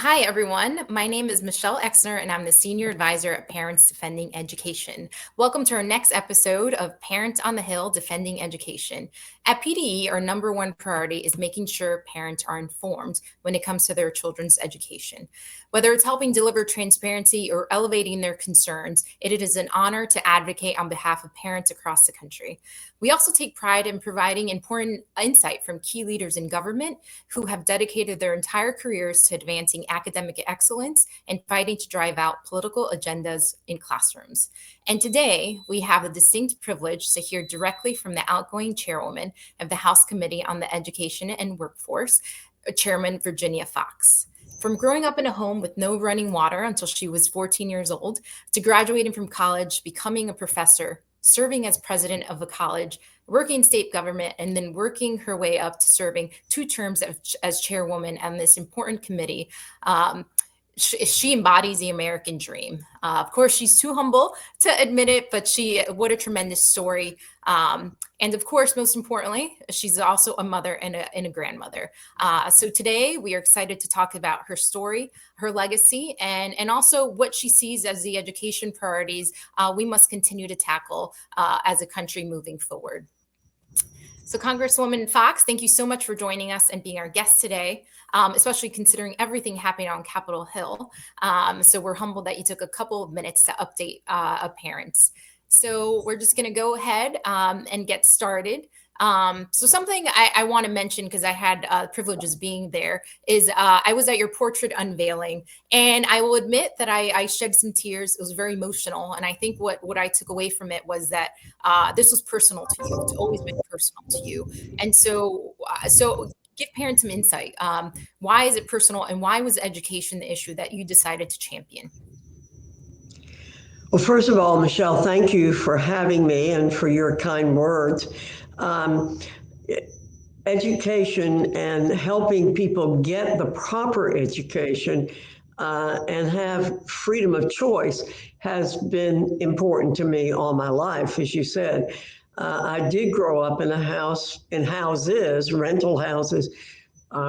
Hi, everyone. My name is Michele Exner, and I'm the Senior Advisor at Parents Defending Education. Welcome to our next episode of Parents on the Hill Defending Education. At PDE, our number one priority is making sure parents are informed when it comes to their children's education. Whether it's helping deliver transparency or elevating their concerns, it is an honor to advocate on behalf of parents across the country. We also take pride in providing important insight from key leaders in government who have dedicated their entire careers to advancing academic excellence and fighting to drive out political agendas in classrooms. And today, we have the distinct privilege to hear directly from the outgoing chairwoman of the House Committee on the Education and Workforce, Chairman Virginia Foxx. From growing up in a home with no running water until she was 14 years old, to graduating from college, becoming a professor, serving as president of a college, working state government, and then working her way up to serving two terms as chairwoman on this important committee. She embodies the American dream. Of course, she's too humble to admit it, but what a tremendous story. And of course, most importantly, she's also a mother and a grandmother. So today we are excited to talk about her story, her legacy, and also what she sees as the education priorities we must continue to tackle as a country moving forward. So Congresswoman Foxx, thank you so much for joining us and being our guest today, especially considering everything happening on Capitol Hill. So we're humbled that you took a couple of minutes to update parents. So we're just going to go ahead and get started. So something I want to mention, because I had privileges being there, is I was at your portrait unveiling, and I will admit that I shed some tears. It was very emotional, and I think what I took away from it was that this was personal to you. It's always been personal to you, and so give parents some insight. Why is it personal, and why was education the issue that you decided to champion? Well, first of all, Michele, thank you for having me and for your kind words. Education and helping people get the proper education and have freedom of choice has been important to me all my life, as you said. I did grow up in houses, rental houses,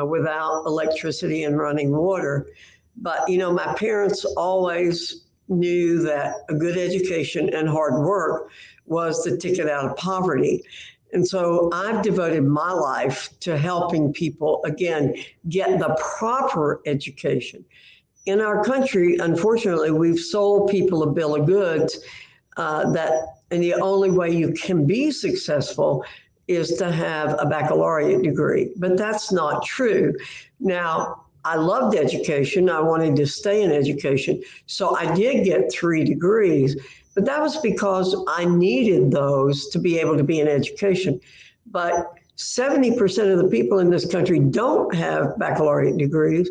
without electricity and running water. But, my parents always knew that a good education and hard work was the ticket out of poverty. And so I've devoted my life to helping people, again, get the proper education. In our country, unfortunately, we've sold people a bill of goods and the only way you can be successful is to have a baccalaureate degree. But that's not true. Now, I loved education. I wanted to stay in education. So I did get 3 degrees, but that was because I needed those to be able to be in education. But 70% of the people in this country don't have baccalaureate degrees,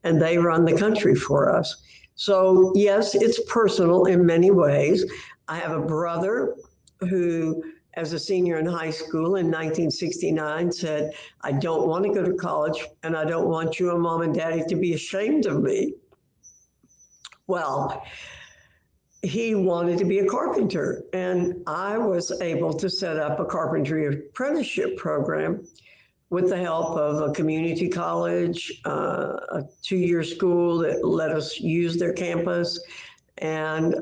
and they run the country for us. So yes, it's personal in many ways. I have a brother who, as a senior in high school in 1969, said, I don't want to go to college, and I don't want you and mom and daddy to be ashamed of me. Well, he wanted to be a carpenter, and I was able to set up a carpentry apprenticeship program with the help of a community college, a 2-year school that let us use their campus, and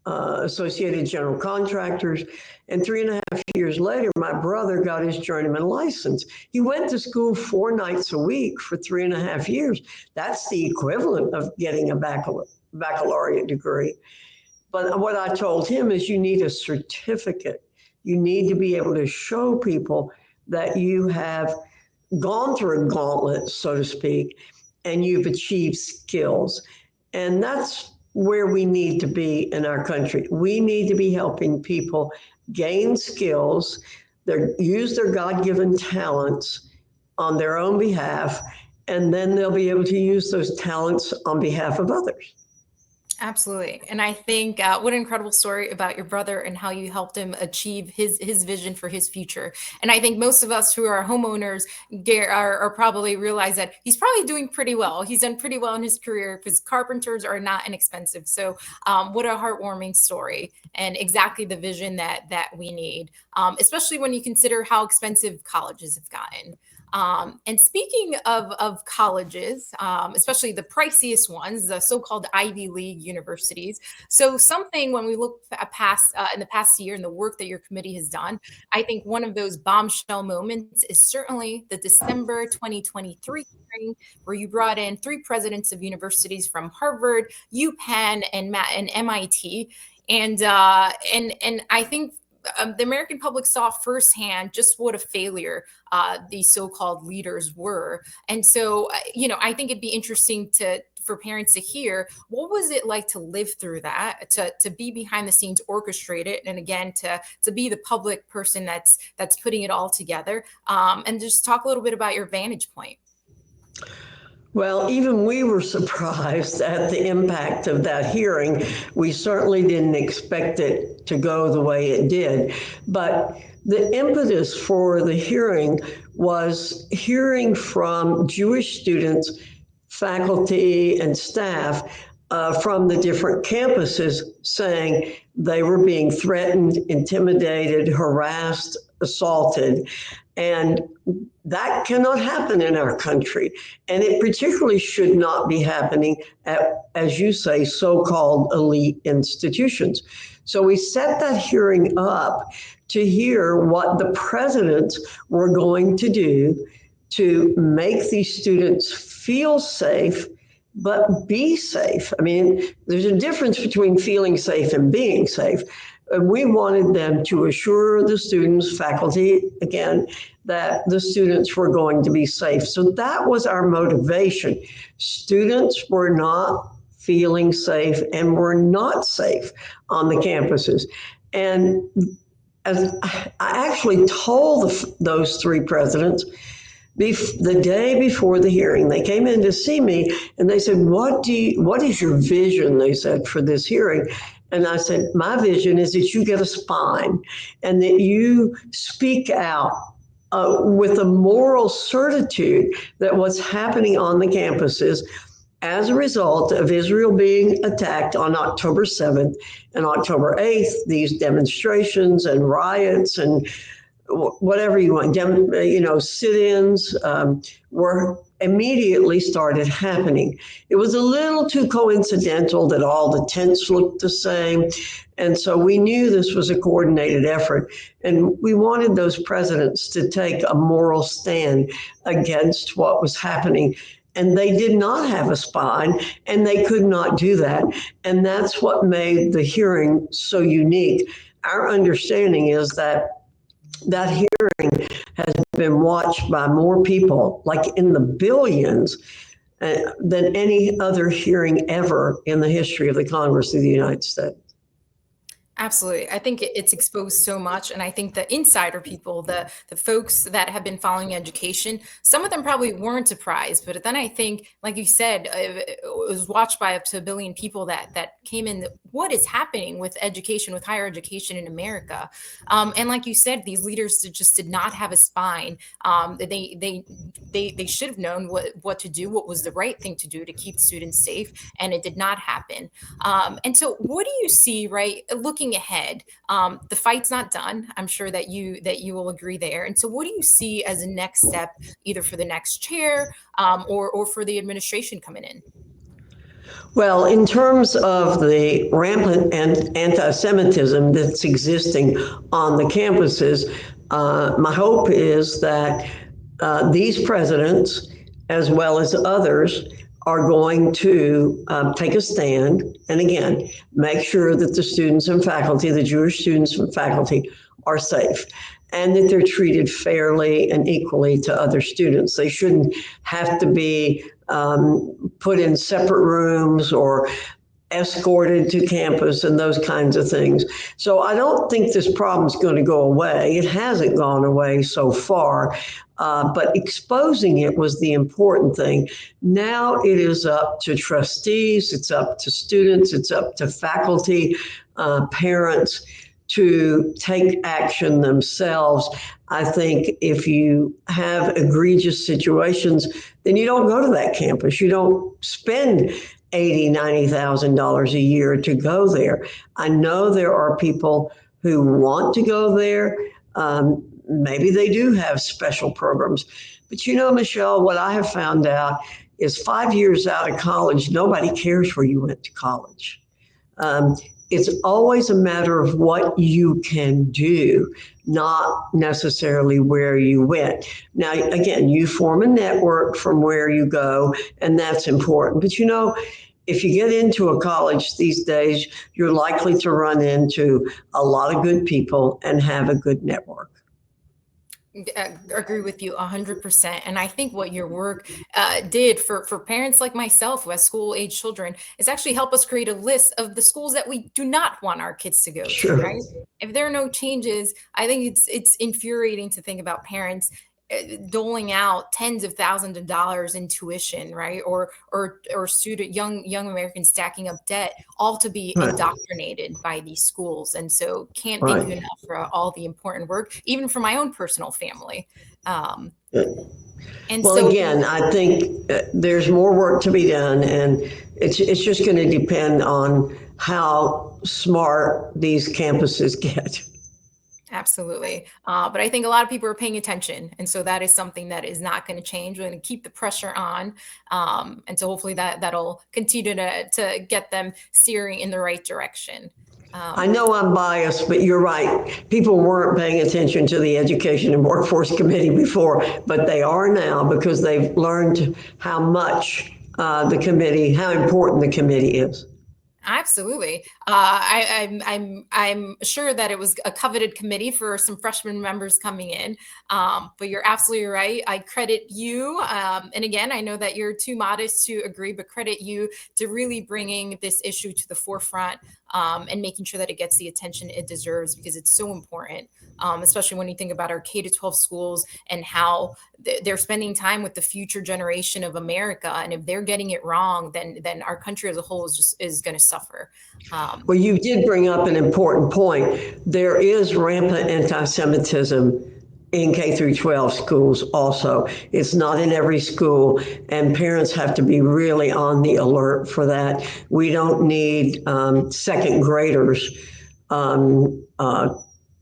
Associated General Contractors. And 3.5 years later, my brother got his journeyman license. He went to school 4 nights a week for 3.5 years. That's the equivalent of getting a baccalaureate degree. But what I told him is you need a certificate. You need to be able to show people that you have gone through a gauntlet, so to speak, and you've achieved skills. And that's where we need to be in our country. We need to be helping people gain skills, use their God-given talents on their own behalf, and then they'll be able to use those talents on behalf of others. Absolutely. And I think what an incredible story about your brother and how you helped him achieve his vision for his future. And I think most of us who are homeowners are probably realize that he's probably doing pretty well. He's done pretty well in his career because carpenters are not inexpensive. So what a heartwarming story, and exactly the vision that we need, especially when you consider how expensive colleges have gotten. And speaking of colleges, especially the priciest ones, the so-called Ivy League universities. So something when we look past in the past year and the work that your committee has done, I think one of those bombshell moments is certainly the December 2023 hearing where you brought in three presidents of universities from Harvard, UPenn, and MIT. And I think the American public saw firsthand just what a failure these so-called leaders were. And so, I think it'd be interesting for parents to hear what was it like to live through that, to be behind the scenes, orchestrate it, and again to be the public person that's putting it all together, and just talk a little bit about your vantage point. Well, even we were surprised at the impact of that hearing. We certainly didn't expect it to go the way it did. But the impetus for the hearing was hearing from Jewish students, faculty, and staff from the different campuses saying they were being threatened, intimidated, harassed, assaulted. And that cannot happen in our country. And it particularly should not be happening at, as you say, so-called elite institutions. So we set that hearing up to hear what the presidents were going to do to make these students feel safe, but be safe. I mean, there's a difference between feeling safe and being safe. And we wanted them to assure the students, faculty, again, that the students were going to be safe. So that was our motivation. Students were not feeling safe and were not safe on the campuses. And as I actually told those three presidents, the day before the hearing, they came in to see me and they said, what is your vision, they said, for this hearing? And I said, my vision is that you get a spine and that you speak out with a moral certitude that what's happening on the campuses as a result of Israel being attacked on October 7th and October 8th, these demonstrations and riots and whatever you want, sit-ins were immediately started happening. It was a little too coincidental that all the tents looked the same. And so we knew this was a coordinated effort. And we wanted those presidents to take a moral stand against what was happening. And they did not have a spine, and they could not do that. And that's what made the hearing so unique. Our understanding is that hearing has been watched by more people, like in the billions, than any other hearing ever in the history of the Congress of the United States. Absolutely. I think it's exposed so much. And I think the insider people, the folks that have been following education, some of them probably weren't surprised. But then I think, like you said, it was watched by up to a billion people that came in. What is happening with education, with higher education in America? And like you said, these leaders just did not have a spine. They should have known what to do, what was the right thing to do to keep students safe. And it did not happen. And so what do you see, right, looking ahead? The fight's not done. I'm sure that you will agree there. And so what do you see as a next step, either for the next chair or for the administration coming in? Well, in terms of the rampant anti-Semitism that's existing on the campuses, my hope is that these presidents, as well as others, are going to take a stand and, again, make sure that the students and faculty, the Jewish students and faculty, are safe and that they're treated fairly and equally to other students. They shouldn't have to be put in separate rooms or escorted to campus and those kinds of things. So I don't think this problem is going to go away. It hasn't gone away so far, but exposing it was the important thing. Now it is up to trustees, it's up to students, it's up to faculty, parents to take action themselves. I think if you have egregious situations, then you don't go to that campus. You don't spend $80,000, $90,000 a year to go there. I know there are people who want to go there. Maybe they do have special programs, But Michele, what I have found out is 5 years out of college, nobody cares where you went to college. Um, it's always a matter of what you can do, not necessarily where you went. Now, again, you form a network from where you go, and that's important. But if you get into a college these days, you're likely to run into a lot of good people and have a good network. Agree with you 100%. And I think what your work did for parents like myself who has school age children is actually help us create a list of the schools that we do not want our kids to go to, Sure. right? If there are no changes, I think it's infuriating to think about parents doling out tens of thousands of dollars in tuition, right? Or student young Americans stacking up debt, all to be Right. indoctrinated by these schools. And so can't thank you Right. enough for all the important work, even for my own personal family. Um, and Well, so again, I think there's more work to be done, and it's just going to depend on how smart these campuses get. absolutely. But I think a lot of people are paying attention. And so that is something that is not going to change. We're going to keep the pressure on. And so hopefully that'll continue to get them steering in the right direction. I Um, know I'm biased, but you're right. People weren't paying attention to the Education and Workforce Committee before, but they are now because they've learned how much how important the committee is. Absolutely. I'm sure that it was a coveted committee for some freshman members coming in. But you're absolutely right. I credit you. And again, I know that you're too modest to agree, but credit you to really bringing this issue to the forefront and making sure that it gets the attention it deserves because it's so important. Especially when you think about our K to 12 schools and how they're spending time with the future generation of America. And if they're getting it wrong, then our country as a whole is going to suffer. Um, Well, you did bring up an important point. There is rampant anti-Semitism in K through 12 schools also. It's not in every school, and parents have to be really on the alert for that. We don't need second graders um, uh,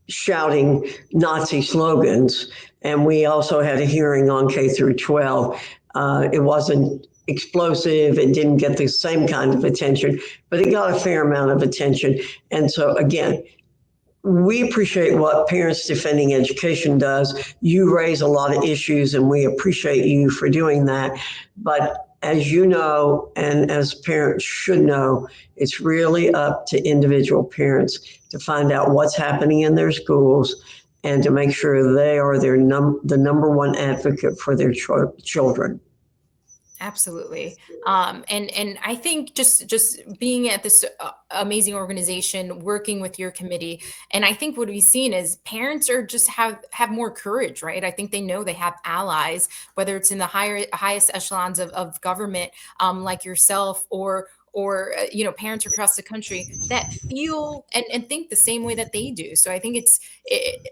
shouting Nazi slogans. And we also had a hearing on K through 12. It wasn't explosive. It didn't get the same kind of attention, but it got a fair amount of attention. And so, again, we appreciate what Parents Defending Education does. You raise a lot of issues, and we appreciate you for doing that. But as you know, and as parents should know, it's really up to individual parents to find out what's happening in their schools and to make sure they are the number one advocate for their children. Absolutely. And I think just being at this amazing organization, working with your committee, and I think what we've seen is parents are just have more courage, right? I think they know they have allies, whether it's in the highest echelons of government, like yourself, or parents across the country that feel and think the same way that they do. So I think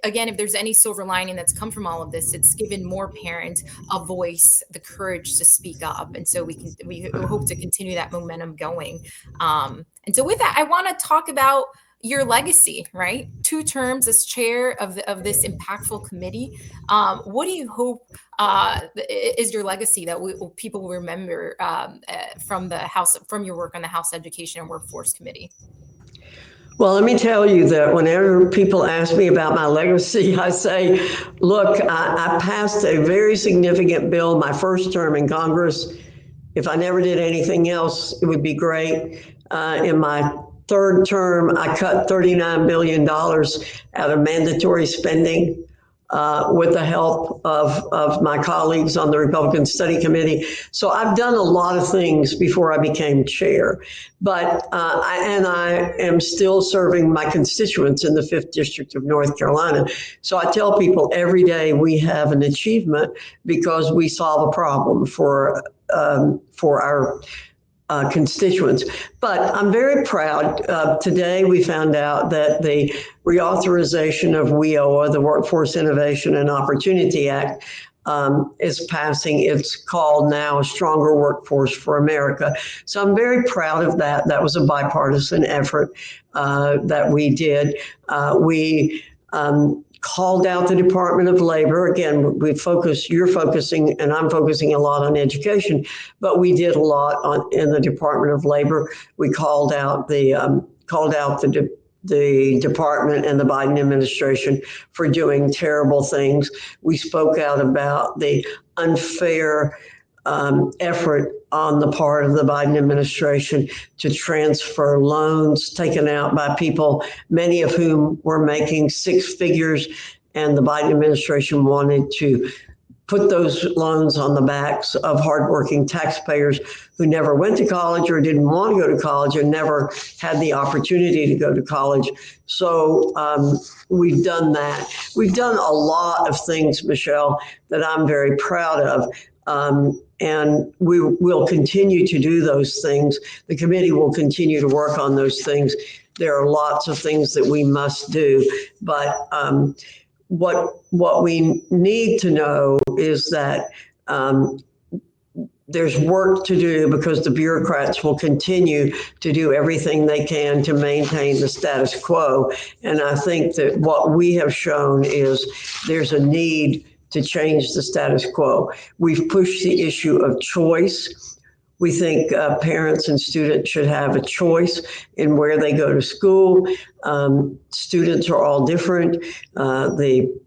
again, if there's any silver lining that's come from all of this, it's given more parents a voice, the courage to speak up. And so we hope to continue that momentum going. And so with that, I want to talk about your legacy, right? 2 terms as chair of this impactful committee. What do you hope is your legacy that people will remember from your work on the House Education and Workforce Committee? Well, let me tell you that whenever people ask me about my legacy, I say, look, I passed a very significant bill my first term in Congress. If I never did anything else, it would be great. In my third term, I cut $39 billion out of mandatory spending with the help of my colleagues on the Republican Study Committee. So I've done a lot of things before I became chair, but I am still serving my constituents in the 5th District of North Carolina. So I tell people every day we have an achievement because we solve a problem for our constituents. But I'm very proud. Today we found out that the reauthorization of WIOA, the Workforce Innovation and Opportunity Act, is passing. It's called now a Stronger Workforce for America. So I'm very proud of that. That was a bipartisan effort that we did. We called out the Department of Labor. Again, you're focusing, and I'm focusing a lot on education, but we did a lot in the Department of Labor. We called out the department and the Biden administration for doing terrible things. We spoke out about the unfair effort on the part of the Biden administration to transfer loans taken out by people, many of whom were making six figures, and the Biden administration wanted to put those loans on the backs of hardworking taxpayers who never went to college or didn't want to go to college and never had the opportunity to go to college. So we've done that. We've done a lot of things, Michele, that I'm very proud of. And we will continue to do those things. The committee will continue to work on those things. There are lots of things that we must do, but what we need to know is that there's work to do because the bureaucrats will continue to do everything they can to maintain the status quo. And I think that what we have shown is there's a need to change the status quo. We've pushed the issue of choice. We think parents and students should have a choice in where they go to school. Students are all different. The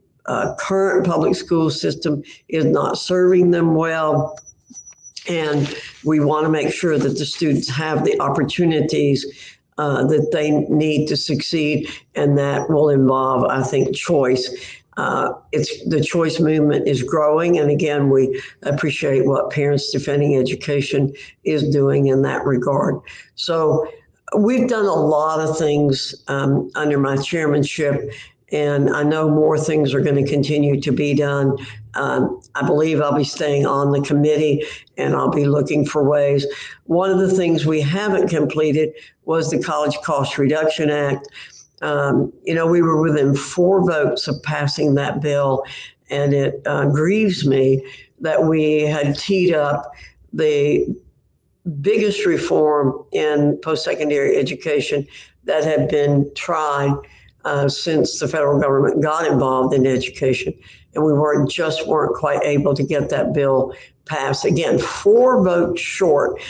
current public school system is not serving them well. And we want to make sure that the students have the opportunities that they need to succeed. And that will involve, I think, choice. The choice movement is growing. And again, we appreciate what Parents Defending Education is doing in that regard. So we've done a lot of things under my chairmanship, and I know more things are going to continue to be done. I believe I'll be staying on the committee, and I'll be looking for ways. One of the things we haven't completed was the College Cost Reduction Act. We were within 4 votes of passing that bill, and it grieves me that we had teed up the biggest reform in post-secondary education that had been tried since the federal government got involved in education. And we weren't quite able to get that bill passed. Again, 4 votes short.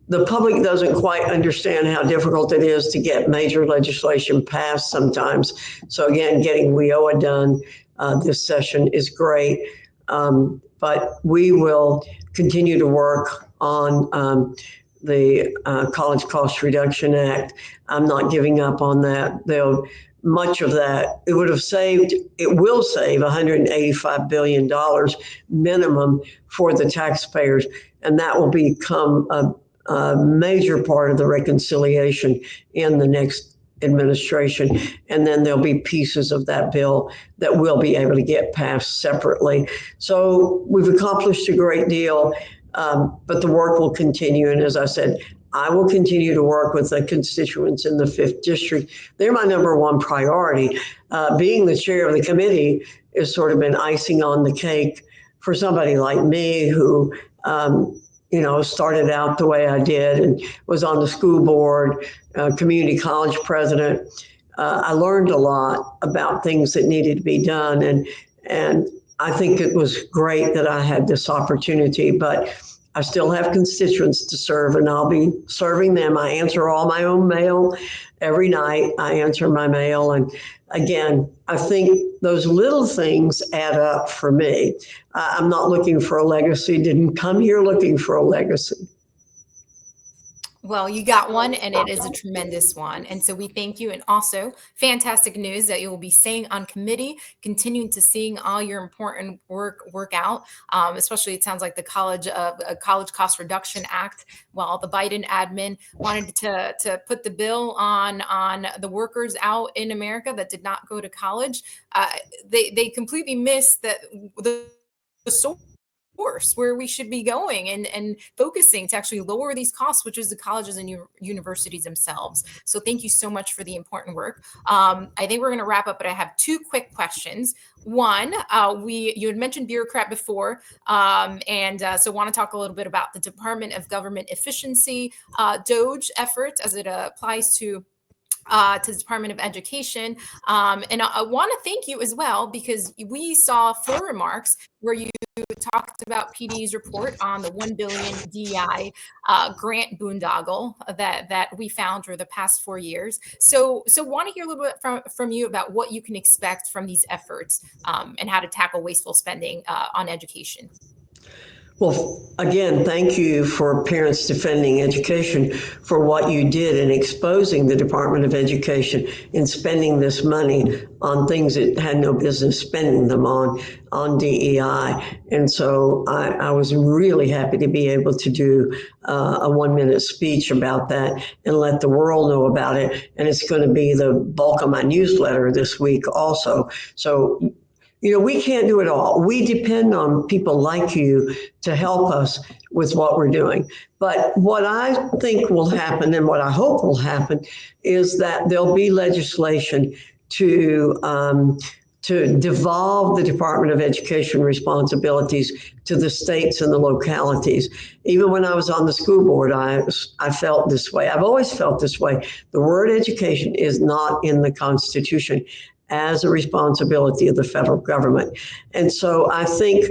The public doesn't quite understand how difficult it is to get major legislation passed sometimes. So again, getting WIOA done this session is great. But we will continue to work on the College Cost Reduction Act. I'm not giving up on that. Much of that, it will save $185 billion minimum for the taxpayers, and that will become a major part of the reconciliation in the next administration. And then there'll be pieces of that bill that we'll be able to get passed separately. So we've accomplished a great deal, but the work will continue. And as I said, I will continue to work with the constituents in the 5th District. They're my number one priority. Being the chair of the committee has sort of been icing on the cake for somebody like me who started out the way I did and was on the school board, community college president. I learned a lot about things that needed to be done. And I think it was great that I had this opportunity, but I still have constituents to serve, and I'll be serving them. I answer all my own mail every night. I answer my mail. And again, I think those little things add up for me. I'm not looking for a legacy, didn't come here looking for a legacy. Well, you got one, and it is a tremendous one. And so we thank you. And also, fantastic news that you will be staying on committee, continuing to seeing all your important work out. Especially, it sounds like the College Cost Reduction Act. While the Biden admin wanted to put the bill on the workers out in America that did not go to college, they completely missed that the source where we should be going and focusing to actually lower these costs, which is the colleges and universities themselves. So thank you so much for the important work. I think we're going to wrap up, but I have 2 quick questions. One, you had mentioned bureaucrat before, so want to talk a little bit about the Department of Government Efficiency, DOGE efforts as it applies to to the Department of Education. And I want to thank you as well, because we saw floor remarks where you talked about PD's report on the 1 billion DEI grant boondoggle that we found for the past 4 years. So want to hear a little bit from you about what you can expect from these efforts, and how to tackle wasteful spending on education. Well, again, thank you for Parents Defending Education for what you did in exposing the Department of Education in spending this money on things it had no business spending them on DEI. And so I was really happy to be able to do a 1-minute speech about that and let the world know about it. And it's going to be the bulk of my newsletter this week also. So we can't do it all. We depend on people like you to help us with what we're doing. But what I think will happen, and what I hope will happen, is that there'll be legislation to devolve the Department of Education responsibilities to the states and the localities. Even when I was on the school board, I felt this way. I've always felt this way. The word education is not in the Constitution as a responsibility of the federal government. And so I think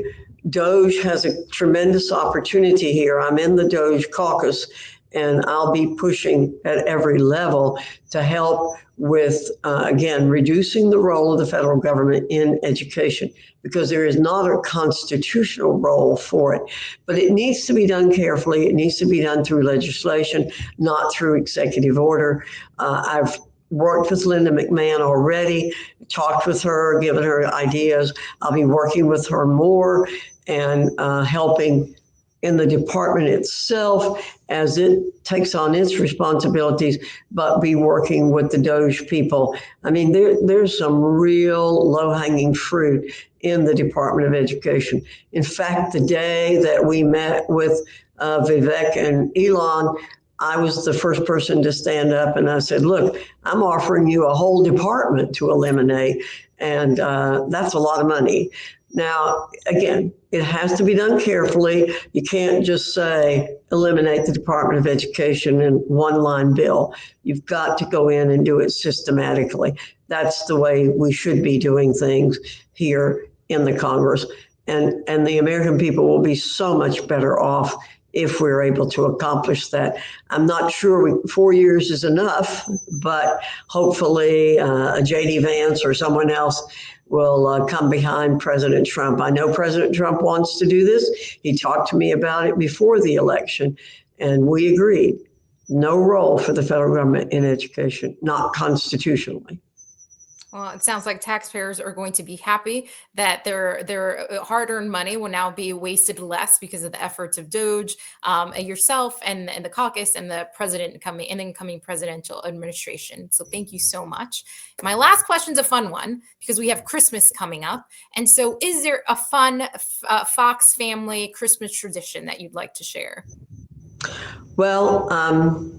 DOJ has a tremendous opportunity here. I'm in the DOJ caucus, and I'll be pushing at every level to help with, again, reducing the role of the federal government in education, because there is not a constitutional role for it. But it needs to be done carefully. It needs to be done through legislation, not through executive order. I've worked with Linda McMahon already, talked with her, given her ideas. I'll be working with her more and helping in the department itself as it takes on its responsibilities, but be working with the DOJ people. I mean, there's some real low-hanging fruit in the Department of Education. In fact, the day that we met with Vivek and Elon, I was the first person to stand up, and I said, look, I'm offering you a whole department to eliminate, and that's a lot of money. Now, again, it has to be done carefully. You can't just say eliminate the Department of Education in one-line bill. You've got to go in and do it systematically. That's the way we should be doing things here in the Congress. And the American people will be so much better off if we're able to accomplish that. I'm not sure 4 years is enough, but hopefully a J.D. Vance or someone else will come behind President Trump. I know President Trump wants to do this. He talked to me about it before the election, and we agreed. No role for the federal government in education, not constitutionally. Well, it sounds like taxpayers are going to be happy that their hard-earned money will now be wasted less because of the efforts of DOJ, yourself, and the caucus, and the incoming presidential administration. So thank you so much. My last question is a fun one, because we have Christmas coming up. And so is there a fun Foxx family Christmas tradition that you'd like to share? Well,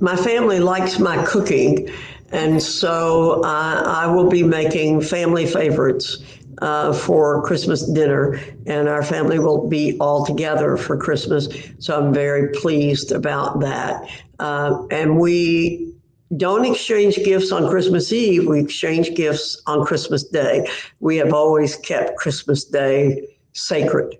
my family likes my cooking, and so I will be making family favorites for Christmas dinner, and our family will be all together for Christmas. So I'm very pleased about that. And we don't exchange gifts on Christmas Eve. We exchange gifts on Christmas Day. We have always kept Christmas Day sacred.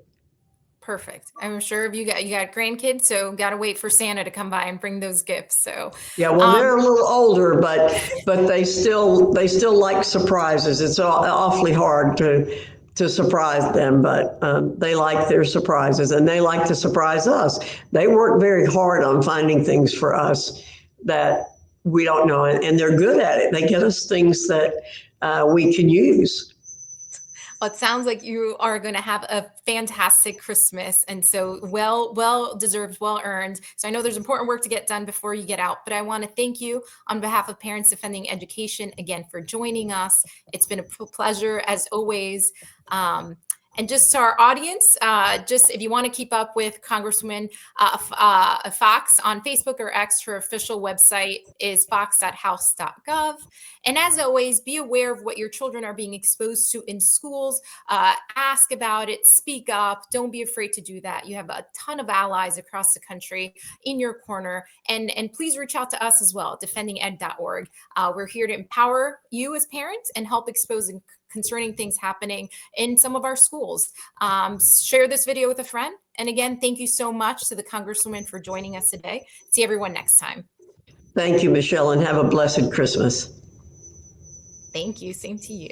Perfect. I'm sure you got grandkids, so got to wait for Santa to come by and bring those gifts. So yeah, well, they're a little older, but they still like surprises. It's awfully hard to surprise them, but they like their surprises, and they like to surprise us. They work very hard on finding things for us that we don't know, and they're good at it. They get us things that we can use. Well, it sounds like you are going to have a fantastic Christmas, and so well deserved, well earned. So I know there's important work to get done before you get out, but I want to thank you on behalf of Parents Defending Education again for joining us. It's been a pleasure as always. And just to our audience, just if you want to keep up with Congresswoman Foxx on Facebook or X, her official website is fox.house.gov. And as always, be aware of what your children are being exposed to in schools. Ask about it, speak up. Don't be afraid to do that. You have a ton of allies across the country in your corner. And please reach out to us as well, defendinged.org. We're here to empower you as parents and help expose concerning things happening in some of our schools. Share this video with a friend. And again, thank you so much to the Congresswoman for joining us today. See everyone next time. Thank you, Michele, and have a blessed Christmas. Thank you. Same to you.